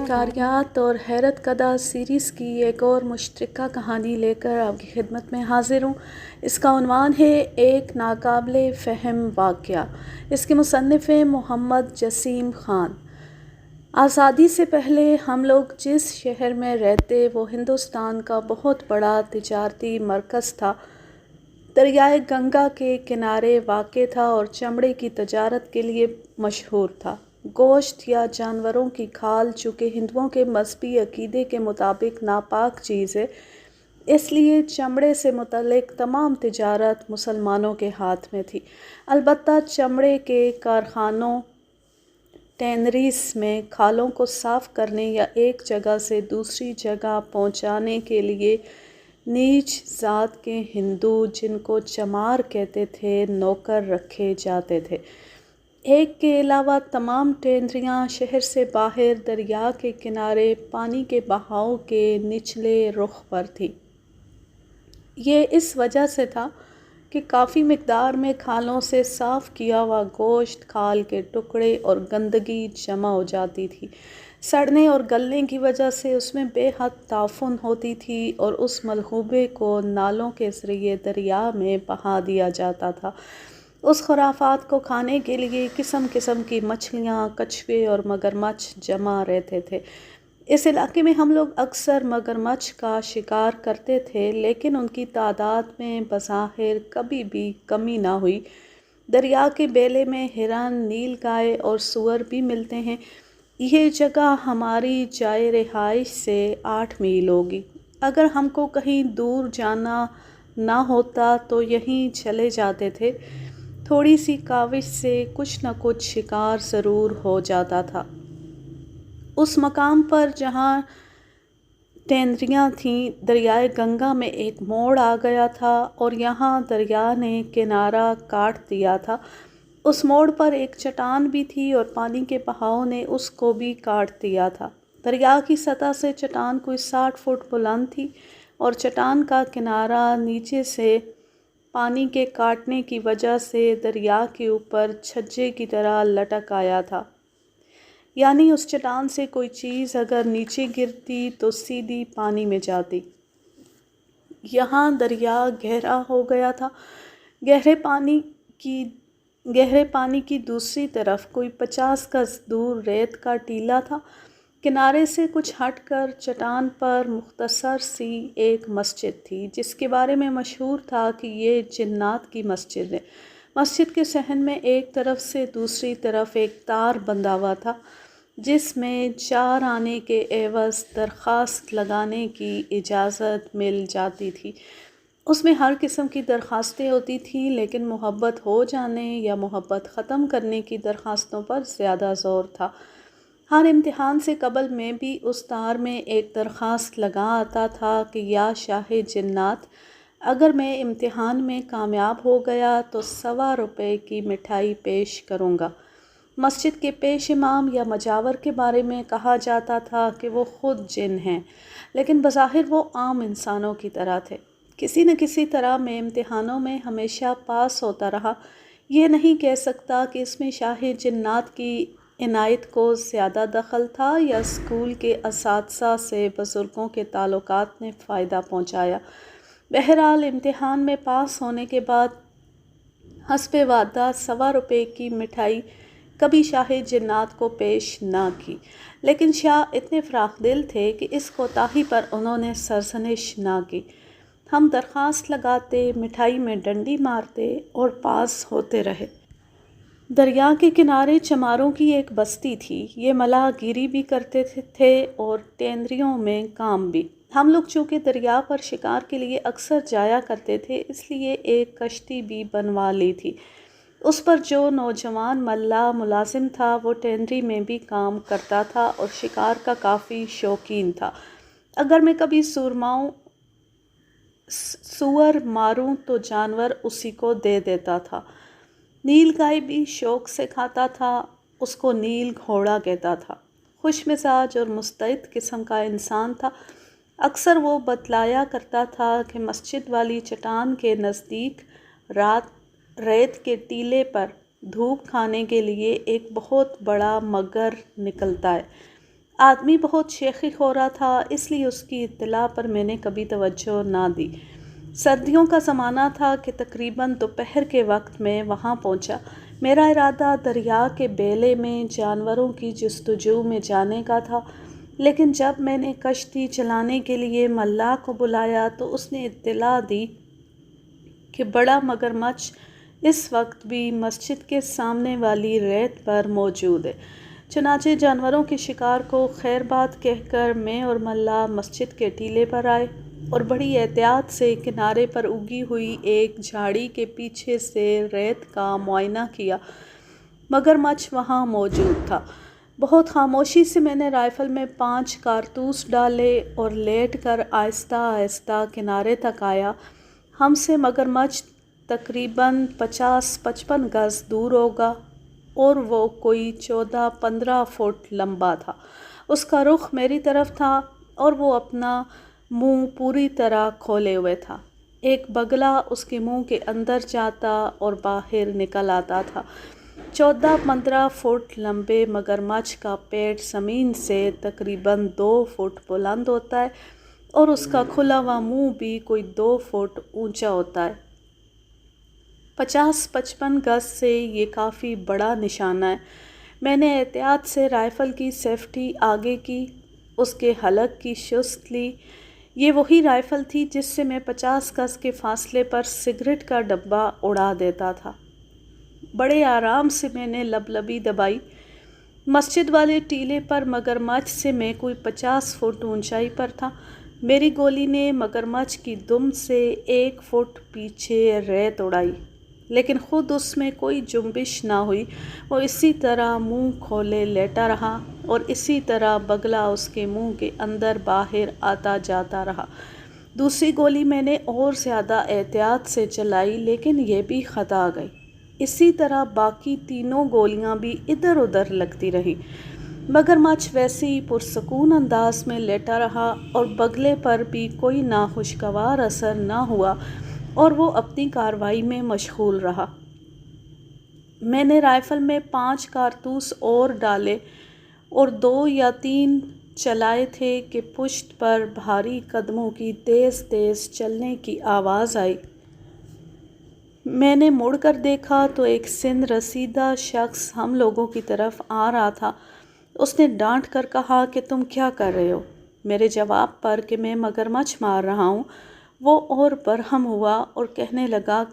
شکاریات اور حیرت کدہ سیریز کی ایک اور مشترکہ کہانی لے کر آپ کی خدمت میں حاضر ہوں۔ اس کا عنوان ہے ایک ناقابل فہم واقعہ۔ اس کے مصنف ہیں محمد جسیم خان۔ آزادی سے پہلے ہم لوگ جس شہر میں رہتے وہ ہندوستان کا بہت بڑا تجارتی مرکز تھا، دریائے گنگا کے کنارے واقع تھا اور چمڑے کی تجارت کے لیے مشہور تھا۔ گوشت یا جانوروں کی کھال چونکہ ہندوؤں کے مذہبی عقیدے کے مطابق ناپاک چیز ہے، اس لیے چمڑے سے متعلق تمام تجارت مسلمانوں کے ہاتھ میں تھی۔ البتہ چمڑے کے کارخانوں ٹینریز میں کھالوں کو صاف کرنے یا ایک جگہ سے دوسری جگہ پہنچانے کے لیے نیچ ذات کے ہندو، جن کو چمار کہتے تھے، نوکر رکھے جاتے تھے۔ ایک کے علاوہ تمام ٹینریاں شہر سے باہر دریا کے کنارے پانی کے بہاؤ کے نچلے رخ پر تھی۔ یہ اس وجہ سے تھا کہ کافی مقدار میں کھالوں سے صاف کیا ہوا گوشت، کھال کے ٹکڑے اور گندگی جمع ہو جاتی تھی۔ سڑنے اور گلنے کی وجہ سے اس میں بے حد تعفن ہوتی تھی اور اس ملغوبے کو نالوں کے ذریعے دریا میں بہا دیا جاتا تھا۔ اس خرافات کو کھانے کے لیے قسم قسم کی مچھلیاں، کچھوے اور مگرمچھ جمع رہتے تھے۔ اس علاقے میں ہم لوگ اکثر مگرمچھ کا شکار کرتے تھے، لیکن ان کی تعداد میں بظاہر کبھی بھی کمی نہ ہوئی۔ دریا کے بیلے میں ہرن، نیل گائے اور سور بھی ملتے ہیں۔ یہ جگہ ہماری جائے رہائش سے 8 میل ہوگی۔ اگر ہم کو کہیں دور جانا نہ ہوتا تو یہیں چلے جاتے تھے۔ تھوڑی سی کاوش سے کچھ نہ کچھ شکار ضرور ہو جاتا تھا۔ اس مقام پر جہاں ٹینریاں تھیں، دریائے گنگا میں ایک موڑ آ گیا تھا اور یہاں دریا نے کنارہ کاٹ دیا تھا۔ اس موڑ پر ایک چٹان بھی تھی اور پانی کے بہاؤ نے اس کو بھی کاٹ دیا تھا۔ دریا کی سطح سے چٹان کوئی 60 فٹ بلند تھی اور چٹان کا کنارہ نیچے سے پانی کے کاٹنے کی وجہ سے دریا کے اوپر چھجے کی طرح لٹک آیا تھا، یعنی اس چٹان سے کوئی چیز اگر نیچے گرتی تو سیدھی پانی میں جاتی۔ یہاں دریا گہرا ہو گیا تھا۔ گہرے پانی کی دوسری طرف کوئی 50 گز دور ریت کا ٹیلہ تھا۔ کنارے سے کچھ ہٹ کر چٹان پر مختصر سی ایک مسجد تھی، جس کے بارے میں مشہور تھا کہ یہ جنات کی مسجد ہے۔ مسجد کے صحن میں ایک طرف سے دوسری طرف ایک تار بندھا ہوا تھا، جس میں 4 آنے کے عوض درخواست لگانے کی اجازت مل جاتی تھی۔ اس میں ہر قسم کی درخواستیں ہوتی تھیں، لیکن محبت ہو جانے یا محبت ختم کرنے کی درخواستوں پر زیادہ زور تھا۔ ہر امتحان سے قبل میں بھی اس تار میں ایک درخواست لگا آتا تھا کہ یا شاہ جنات، اگر میں امتحان میں کامیاب ہو گیا تو 125 روپے کی مٹھائی پیش کروں گا۔ مسجد کے پیش امام یا مجاور کے بارے میں کہا جاتا تھا کہ وہ خود جن ہیں، لیکن بظاہر وہ عام انسانوں کی طرح تھے۔ کسی نہ کسی طرح میں امتحانوں میں ہمیشہ پاس ہوتا رہا۔ یہ نہیں کہہ سکتا کہ اس میں شاہ جنات کی عنایت کو زیادہ دخل تھا یا اسکول کے اساتذہ سے بزرگوں کے تعلقات نے فائدہ پہنچایا۔ بہرحال امتحان میں پاس ہونے کے بعد حسب وعدہ 125 روپے کی مٹھائی کبھی شاہ جنات کو پیش نہ کی، لیکن شاہ اتنے فراخ دل تھے کہ اس کوتاہی پر انہوں نے سرزنش نہ کی۔ ہم درخواست لگاتے، مٹھائی میں ڈنڈی مارتے اور پاس ہوتے رہے۔ دریا کے کنارے چماروں کی ایک بستی تھی۔ یہ ملاح گیری بھی کرتے تھے اور ٹینریوں میں کام بھی۔ ہم لوگ چونکہ دریا پر شکار کے لیے اکثر جایا کرتے تھے، اس لیے ایک کشتی بھی بنوا لی تھی۔ اس پر جو نوجوان ملاح ملازم تھا وہ ٹینری میں بھی کام کرتا تھا اور شکار کا کافی شوقین تھا۔ اگر میں کبھی سور ماروں تو جانور اسی کو دے دیتا تھا۔ نیل گائے بھی شوق سے کھاتا تھا، اس کو نیل گھوڑا کہتا تھا۔ خوش مزاج اور مستعد قسم کا انسان تھا۔ اکثر وہ بتلایا کرتا تھا کہ مسجد والی چٹان کے نزدیک ریت کے ٹیلے پر دھوپ کھانے کے لیے ایک بہت بڑا مگر نکلتا ہے۔ آدمی بہت شیخی ہو رہا تھا، اس لیے اس کی اطلاع پر میں نے کبھی توجہ نہ دی۔ سردیوں کا زمانہ تھا کہ تقریباً دوپہر کے وقت میں وہاں پہنچا۔ میرا ارادہ دریا کے بیلے میں جانوروں کی جستجو میں جانے کا تھا، لیکن جب میں نے کشتی چلانے کے لیے ملاح کو بلایا تو اس نے اطلاع دی کہ بڑا مگرمچھ اس وقت بھی مسجد کے سامنے والی ریت پر موجود ہے۔ چنانچہ جانوروں کے شکار کو خیر بات کہہ کر میں اور ملاح مسجد کے ٹیلے پر آئے اور بڑی احتیاط سے کنارے پر اگی ہوئی ایک جھاڑی کے پیچھے سے ریت کا معائنہ کیا۔ مگرمچھ وہاں موجود تھا۔ بہت خاموشی سے میں نے رائفل میں 5 کارتوس ڈالے اور لیٹ کر آہستہ آہستہ کنارے تک آیا۔ ہم سے مگرمچھ تقریباً 50-55 گز دور ہوگا اور وہ کوئی 14-15 فٹ لمبا تھا۔ اس کا رخ میری طرف تھا اور وہ اپنا منہ پوری طرح کھولے ہوئے تھا۔ ایک بگلا اس کے منہ کے اندر جاتا اور باہر نکل آتا تھا۔ 14-15 فٹ لمبے مگرمچھ کا پیٹ زمین سے تقریباً 2 فٹ بلند ہوتا ہے اور اس کا کھلا ہوا منہ بھی کوئی 2 فٹ اونچا ہوتا ہے۔ 50-55 گز سے یہ کافی بڑا نشانہ ہے۔ میں نے احتیاط سے رائفل کی سیفٹی آگے کی، اس کے حلق کی شست لی۔ یہ وہی رائفل تھی جس سے میں 50 گز کے فاصلے پر سگریٹ کا ڈبہ اڑا دیتا تھا۔ بڑے آرام سے میں نے لبلبی دبائی۔ مسجد والے ٹیلے پر مگرمچھ سے میں کوئی 50 فٹ اونچائی پر تھا۔ میری گولی نے مگرمچھ کی دم سے 1 فٹ پیچھے ریت اڑائی، لیکن خود اس میں کوئی جنبش نہ ہوئی۔ وہ اسی طرح منہ کھولے لیٹا رہا اور اسی طرح بگلا اس کے منہ کے اندر باہر آتا جاتا رہا۔ دوسری گولی میں نے اور زیادہ احتیاط سے چلائی، لیکن یہ بھی خطا گئی۔ اسی طرح باقی تینوں گولیاں بھی ادھر ادھر لگتی رہیں۔ مگرمچھ ویسے ہی پرسکون انداز میں لیٹا رہا اور بگلے پر بھی کوئی ناخوشگوار اثر نہ ہوا اور وہ اپنی کارروائی میں مشغول رہا۔ میں نے رائفل میں 5 کارتوس اور ڈالے اور 2 یا 3 چلائے تھے کہ پشت پر بھاری قدموں کی تیز تیز چلنے کی آواز آئی۔ میں نے مڑ کر دیکھا تو ایک سن رسیدہ شخص ہم لوگوں کی طرف آ رہا تھا۔ اس نے ڈانٹ کر کہا کہ تم کیا کر رہے ہو؟ میرے جواب پر کہ میں مگرمچھ مار رہا ہوں، وہ اور برہم ہوا اور کہنے لگا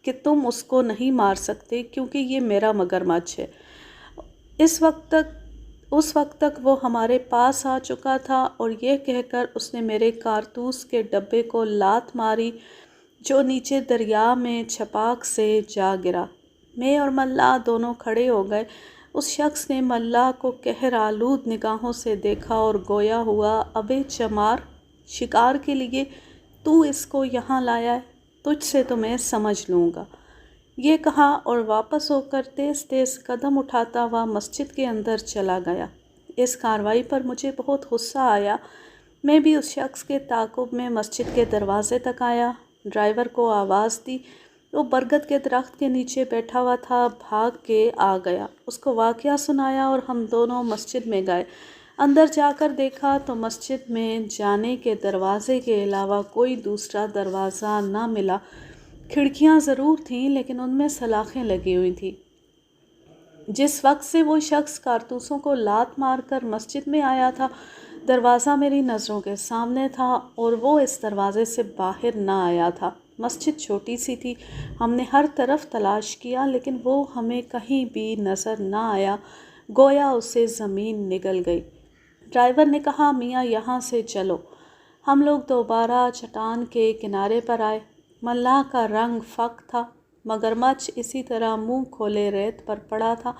کہ تم اس کو نہیں مار سکتے کیونکہ یہ میرا مگرمچھ ہے۔ اس وقت تک وہ ہمارے پاس آ چکا تھا اور یہ کہہ کر اس نے میرے کارتوس کے ڈبے کو لات ماری جو نیچے دریا میں چھپاک سے جا گرا۔ میں اور ملاح دونوں کھڑے ہو گئے۔ اس شخص نے ملاح کو قہر آلود نگاہوں سے دیکھا اور گویا ہوا، ابے چمار، شکار کے لیے تو اس کو یہاں لایا ہے، تجھ سے تو میں سمجھ لوں گا، یہ کہا اور واپس ہو کر تیز تیز قدم اٹھاتا ہوا مسجد کے اندر چلا گیا۔ اس کارروائی پر مجھے بہت غصہ آیا۔ میں بھی اس شخص کے تعاقب میں مسجد کے دروازے تک آیا، ڈرائیور کو آواز دی۔ وہ برگد کے درخت کے نیچے بیٹھا ہوا تھا، بھاگ کے آ گیا، اس کو واقعہ سنایا اور ہم دونوں مسجد میں گئے۔ اندر جا کر دیکھا تو مسجد میں جانے کے دروازے کے علاوہ کوئی دوسرا دروازہ نہ ملا۔ کھڑکیاں ضرور تھیں لیکن ان میں سلاخیں لگی ہوئی تھیں۔ جس وقت سے وہ شخص کارتوسوں کو لات مار کر مسجد میں آیا تھا، دروازہ میری نظروں کے سامنے تھا اور وہ اس دروازے سے باہر نہ آیا تھا۔ مسجد چھوٹی سی تھی، ہم نے ہر طرف تلاش کیا لیکن وہ ہمیں کہیں بھی نظر نہ آیا، گویا اسے زمین نگل گئی۔ ڈرائیور نے کہا، میاں یہاں سے چلو۔ ہم لوگ دوبارہ چٹان کے کنارے پر آئے۔ ملاح کا رنگ فاق تھا، مگرمچھ اسی طرح منہ کھولے ریت پر پڑا تھا۔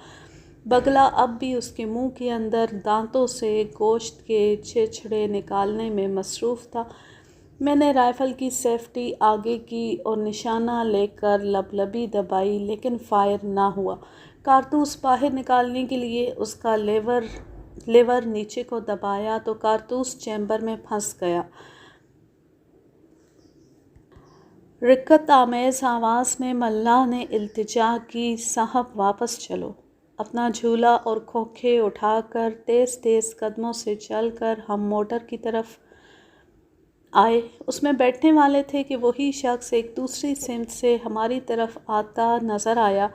بگلا اب بھی اس کے منہ کے اندر دانتوں سے گوشت کے چھچھڑے نکالنے میں مصروف تھا۔ میں نے رائفل کی سیفٹی آگے کی اور نشانہ لے کر لبلبی دبائی لیکن فائر نہ ہوا۔ کارتوس باہر نکالنے کے لیے اس کا لیور نیچے کو دبایا تو کارتوس چیمبر میں پھنس گیا۔ رقت آمیز آواز میں ملاح نے التجا کی، صاحب واپس چلو۔ اپنا جھولا اور کھوکھے اٹھا کر تیز تیز قدموں سے چل کر ہم موٹر کی طرف آئے۔ اس میں بیٹھنے والے تھے کہ وہی شخص ایک دوسری سمت سے ہماری طرف آتا نظر آیا۔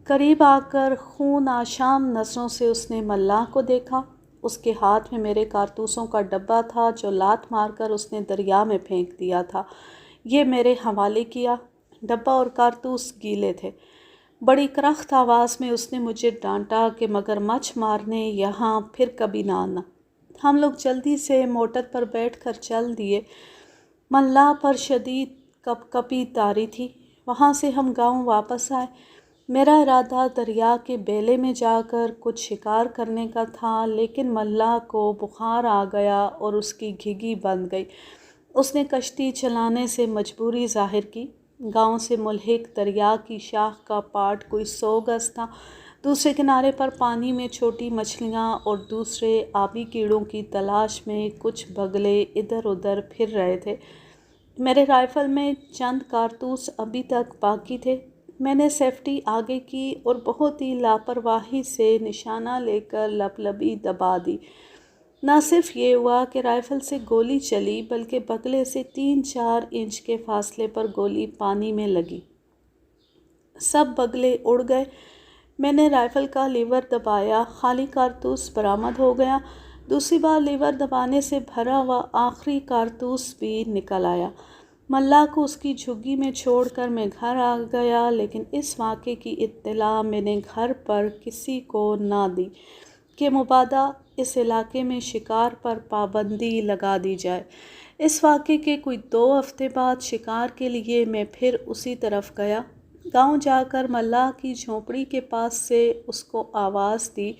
قریب آ کر خون آشام نظروں سے اس نے ملاح کو دیکھا۔ اس کے ہاتھ میں میرے کارتوسوں کا ڈبہ تھا جو لات مار کر اس نے دریا میں پھینک دیا تھا۔ یہ میرے حوالے کیا۔ ڈبہ اور کارتوس گیلے تھے۔ بڑی کرخت آواز میں اس نے مجھے ڈانٹا کہ مگرمچھ مارنے یہاں پھر کبھی نہ آنا۔ ہم لوگ جلدی سے موٹر پر بیٹھ کر چل دیے۔ ملاح پر شدید کپ کپی طاری تھی۔ وہاں سے ہم گاؤں واپس آئے۔ میرا ارادہ دریا کے بیلے میں جا کر کچھ شکار کرنے کا تھا، لیکن ملاح کو بخار آ گیا اور اس کی گھگی بند گئی۔ اس نے کشتی چلانے سے مجبوری ظاہر کی۔ گاؤں سے ملحق دریا کی شاخ کا پاٹ کوئی 100 گز تھا۔ دوسرے کنارے پر پانی میں چھوٹی مچھلیاں اور دوسرے آبی کیڑوں کی تلاش میں کچھ بگلے ادھر ادھر پھر رہے تھے۔ میرے رائفل میں چند کارتوس ابھی تک باقی تھے۔ میں نے سیفٹی آگے کی اور بہت ہی لاپرواہی سے نشانہ لے کر لبلبی دبا دی۔ نہ صرف یہ ہوا کہ رائفل سے گولی چلی، بلکہ بگلے سے 3-4 انچ کے فاصلے پر گولی پانی میں لگی۔ سب بگلے اڑ گئے۔ میں نے رائفل کا لیور دبایا، خالی کارتوس برآمد ہو گیا۔ دوسری بار لیور دبانے سے بھرا ہوا آخری کارتوس بھی نکل آیا۔ ملاح کو اس کی جھگی میں چھوڑ کر میں گھر آ گیا، لیکن اس واقعے کی اطلاع میں نے گھر پر کسی کو نہ دی کہ مبادا اس علاقے میں شکار پر پابندی لگا دی جائے۔ اس واقعے کے کوئی 2 ہفتے بعد شکار کے لیے میں پھر اسی طرف گیا۔ گاؤں جا کر ملاح کی جھونپڑی کے پاس سے اس کو آواز دی۔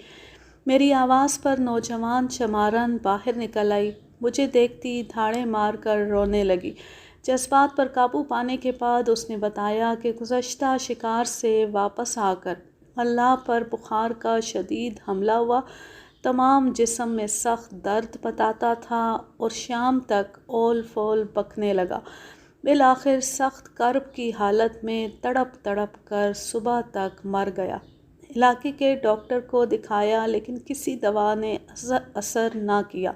میری آواز پر نوجوان چمارن باہر نکل آئی۔ مجھے دیکھتی دھاڑیں مار کر رونے لگی۔ جذبات پر قابو پانے کے بعد اس نے بتایا کہ گزشتہ شکار سے واپس آ کر ملاح پر بخار کا شدید حملہ ہوا۔ تمام جسم میں سخت درد بتاتا تھا اور شام تک اول فول بکنے لگا۔ بالآخر سخت کرب کی حالت میں تڑپ تڑپ کر صبح تک مر گیا۔ علاقے کے ڈاکٹر کو دکھایا، لیکن کسی دوا نے اثر نہ کیا۔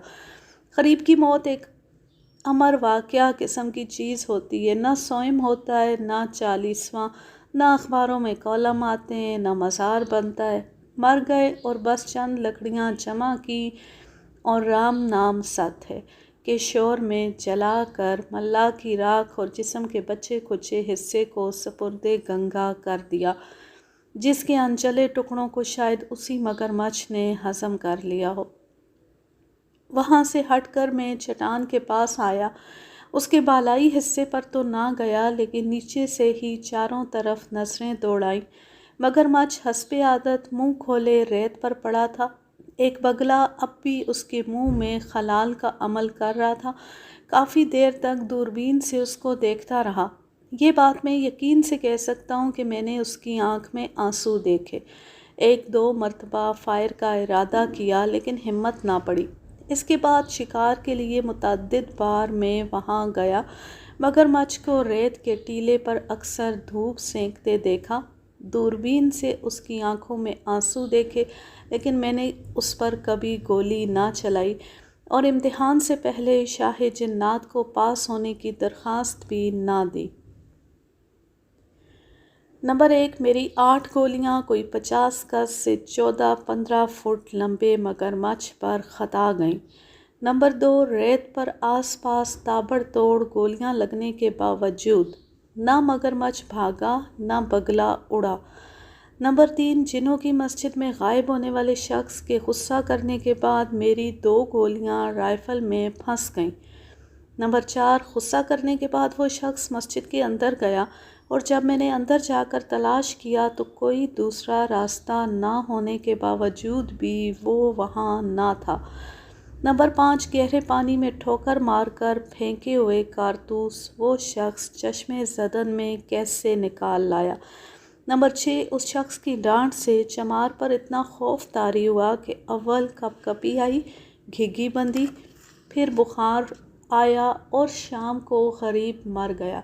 قریب کی موت ایک امر واقعہ قسم کی چیز ہوتی ہے۔ نہ سوئم ہوتا ہے، نہ 40واں، نہ اخباروں میں کالم آتے ہیں، نہ مزار بنتا ہے۔ مر گئے اور بس چند لکڑیاں جمع کی اور رام نام ست ہے کے شور میں جلا کر ملاح کی راکھ اور جسم کے بچے کچے حصے کو سپرد گنگا کر دیا، جس کے انجلے ٹکڑوں کو شاید اسی مگرمچھ نے ہضم کر لیا ہو۔ وہاں سے ہٹ کر میں چٹان کے پاس آیا۔ اس کے بالائی حصے پر تو نہ گیا، لیکن نیچے سے ہی چاروں طرف نظریں دوڑائیں۔ مگرمچھ حسب عادت منہ کھولے ریت پر پڑا تھا۔ ایک بگلا اب بھی اس کے منہ میں خلال کا عمل کر رہا تھا۔ کافی دیر تک دوربین سے اس کو دیکھتا رہا۔ یہ بات میں یقین سے کہہ سکتا ہوں کہ میں نے اس کی آنکھ میں آنسو دیکھے۔ 1-2 مرتبہ فائر کا ارادہ کیا، لیکن ہمت نہ پڑی۔ اس کے بعد شکار کے لیے متعدد بار میں وہاں گیا۔ مگرمچھ کو ریت کے ٹیلے پر اکثر دھوپ سینکتے دیکھا۔ دوربین سے اس کی آنکھوں میں آنسو دیکھے، لیکن میں نے اس پر کبھی گولی نہ چلائی اور امتحان سے پہلے شاہ جنات کو پاس ہونے کی درخواست بھی نہ دی۔ نمبر 1، میری 8 گولیاں کوئی 50 گز سے 14-15 فٹ لمبے مگرمچھ پر خطا گئیں۔ نمبر 2، ریت پر آس پاس تابڑ توڑ گولیاں لگنے کے باوجود نہ مگرمچھ بھاگا، نہ بگلا اڑا۔ نمبر 3، جنوں کی مسجد میں غائب ہونے والے شخص کے غصہ کرنے کے بعد میری 2 گولیاں رائفل میں پھنس گئیں۔ نمبر 4، غصہ کرنے کے بعد وہ شخص مسجد کے اندر گیا اور جب میں نے اندر جا کر تلاش کیا تو کوئی دوسرا راستہ نہ ہونے کے باوجود بھی وہ وہاں نہ تھا۔ نمبر 5، گہرے پانی میں ٹھوکر مار کر پھینکے ہوئے کارتوس وہ شخص چشمِ زدن میں کیسے نکال لایا۔ نمبر 6، اس شخص کی ڈانٹ سے چمار پر اتنا خوف طاری ہوا کہ اول کپ کپی آئی، گھگی بندھی، پھر بخار آیا اور شام کو غریب مر گیا۔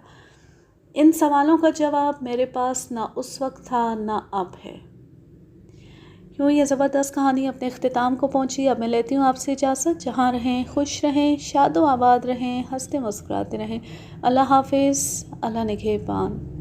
ان سوالوں کا جواب میرے پاس نہ اس وقت تھا نہ اب ہے۔ یوں یہ زبردست کہانی اپنے اختتام کو پہنچی. اب میں لیتی ہوں آپ سے اجازت. جہاں رہیں خوش رہیں، شاد و آباد رہیں، ہنستے مسکراتے رہیں. اللہ حافظ. اللہ نگہبان.